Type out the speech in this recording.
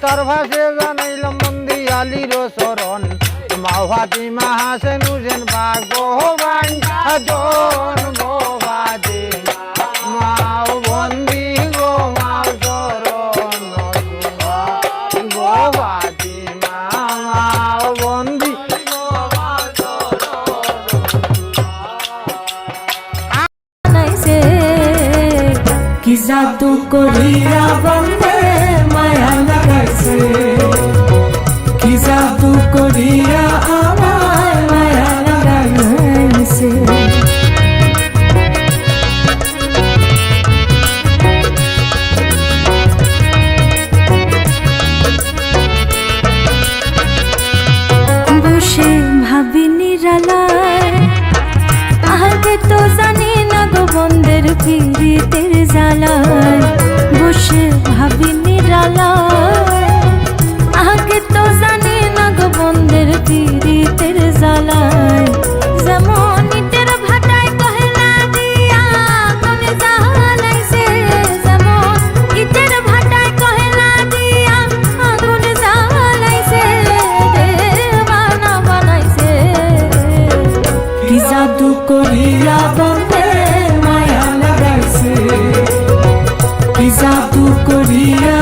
তার ভাষে জানাইলাম বন্দি আলীর শরণ মা ফাতিমা হাসেন হুসেন ভাগ্যবান জন গো ফাতিমা বন্দি গো মা শরণ গো ফাতিমা বন্দি কি জাদু করিয়া বন্দে মায়া লাগাইছে কি জাদু করিয়া আমায় মায়া লাগাইছে বসে ভাবি নিরালায় আগে তো জানি না গো বন্দের পীড়িতের জ্বালায় বসে ভাবি নিরালায় আগে তো জানি না গো বন্দের পীড়িতের জ্বালায় যেমন ইটের ভাটায় কহেলা দিয়া কোন জ্বালাইছে যেমন ইটের ভাটায় কহেলা দিয়া আগুন জ্বালাইছে বানা বানাইছে কি জাদু করিয়া বন্দে মায়া লাগাইছে কি জাদু করিয়া